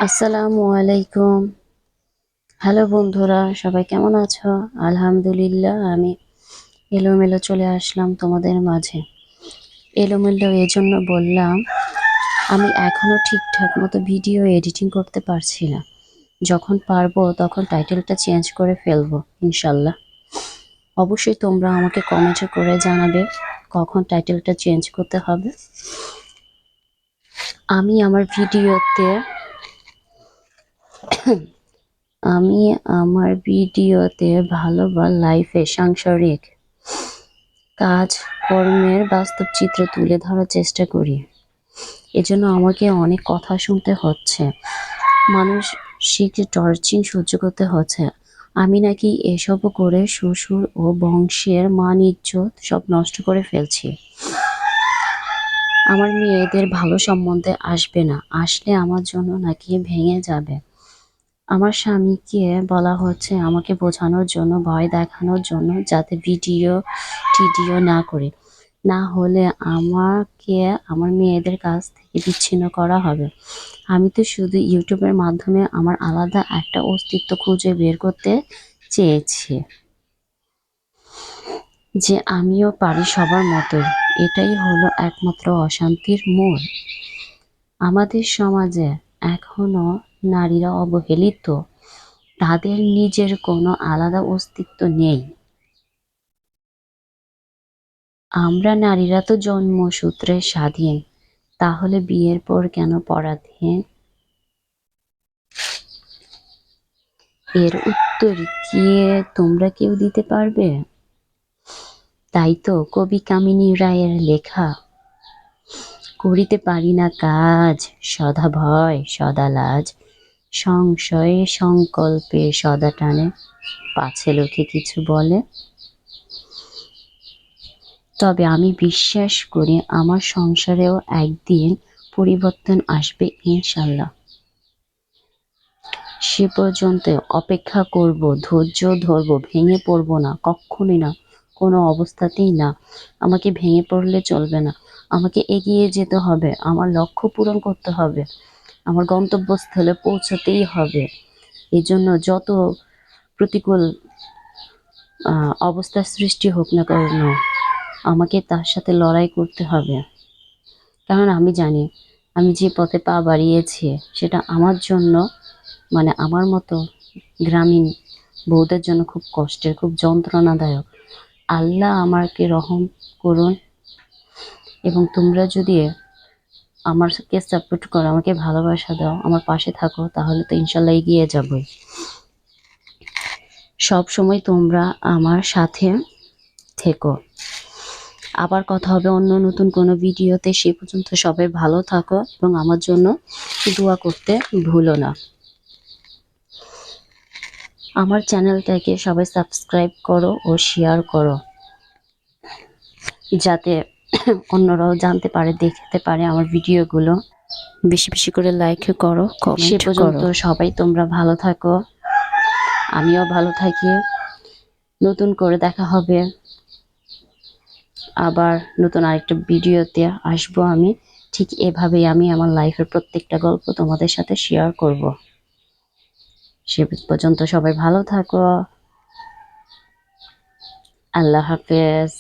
আসসালামু আলাইকুম। হ্যালো বন্ধুরা, সবাই কেমন আছো? আলহামদুলিল্লাহ, আমি এলোমেলো চলে আসলাম তোমাদের মাঝে। এলোমেলো এজন্য বললাম, আমি এখনো ঠিকঠাক মতো ভিডিও এডিটিং করতে পারছি না। যখন পারবো তখন টাইটেলটা চেঞ্জ করে ফেলবো ইনশাল্লাহ। অবশ্যই তোমরা আমাকে কমেন্টে করে জানাবে কখন টাইটেলটা চেঞ্জ করতে হবে। আমি আমার ভিডিওতে আমি আমার ভিডিওতে ভালো বা লাইফে সাংসারিক কাজ কর্মের বাস্তব চিত্র তুলে ধরার চেষ্টা করি। এজন্য আমাকে অনেক কথা শুনতে হচ্ছে, মানসিক টর্চিং সহ্য করতে হচ্ছে। আমি নাকি এসবও করে শ্বশুর ও বংশের মান ইজ্জত সব নষ্ট করে ফেলছি। আমার মেয়েদের ভালো সম্বন্ধে আসবে না, আসলে আমার জন্য নাকি ভেঙে যাবে। আমার স্বামীকে বলা হচ্ছে আমাকে বোঝানোর জন্য, ভয় দেখানোর জন্য, যাতে টিডিও না করে, না হলে আমাকে আমার মেয়েদের কাছ থেকে বিচ্ছিন্ন করা হবে। আমি তো শুধু ইউটিউবের মাধ্যমে আমার আলাদা একটা অস্তিত্ব খুঁজে বের করতে চেয়েছি, যে আমিও পারি সবার মতোই। এটাই হলো একমাত্র অশান্তির মূল। আমাদের সমাজে এখনো নারীরা অবহেলিত, তাদের নিজের কোনো আলাদা অস্তিত্ব নেই। আমরা নারীরা তো জন্মসূত্রে স্বাধীন, তাহলে বিয়ের পর কেন পরাধীন? এর উত্তর কি তোমরা কেউ দিতে পারবে? তাই তো কবি কামিনী রায়ের লেখা, করিতে পারি না কাজ, সদা ভয় সদা লাজ, সংশয়ে সংকল্পে সদা টানে, পাছে লোকে কিছু বলে। তবে আমি বিশ্বাস করি আমার সংসারেও একদিন পরিবর্তন আসবে ইনশাল্লাহ। সে পর্যন্ত অপেক্ষা করব, ধৈর্য ধরব, ভেঙে পড়ব না, কখনোই না, কোনো অবস্থাতেই না। আমাকে ভেঙে পড়লে চলবে না, আমাকে এগিয়ে যেতে হবে, আমার লক্ষ্য পূরণ করতে হবে, আমার গন্তব্যস্থলে পৌঁছাতেই হবে। এই জন্য যত প্রতিকূল অবস্থার সৃষ্টি হোক না কেন, আমাকে তার সাথে লড়াই করতে হবে। কারণ আমি জানি আমি যে পথে পা বাড়িয়েছি সেটা আমার জন্য, মানে আমার মতো গ্রামীণ বউদের জন্য খুব কষ্টের, খুব যন্ত্রণাদায়ক। আল্লাহ আমাকে রহম করুন, এবং তোমরা যদি আমাকে সাপোর্ট করো, আমাকে ভালোবাসা দাও, আমার পাশে থাকো, তাহলে তো ইনশাল্লাহ এগিয়ে যাবই। সব সময় তোমরা আমার সাথে থেকো। আবার কথা হবে অন্য নতুন কোনো ভিডিওতে। সে পর্যন্ত সবাই ভালো থাকো এবং আমার জন্য দোয়া করতে ভুলো না। আমার চ্যানেলটাকে সবাই সাবস্ক্রাইব করো ও শেয়ার করো, যাতে অন্যরাও জানতে পারে, দেখতে পারে আমার ভিডিওগুলো। বেশি বেশি করে লাইক করো, কমেন্ট করো। সে পর্যন্ত সবাই তোমরা ভালো থাকো, আমিও ভালো থাকি। নতুন করে দেখা হবে, আবার নতুন আরেকটা ভিডিওতে আসবো আমি। ঠিক এভাবেই আমি আমার লাইফের প্রত্যেকটা গল্প তোমাদের সাথে শেয়ার করব। সে পর্যন্ত সবাই ভালো থাকো। আল্লাহ হাফেজ।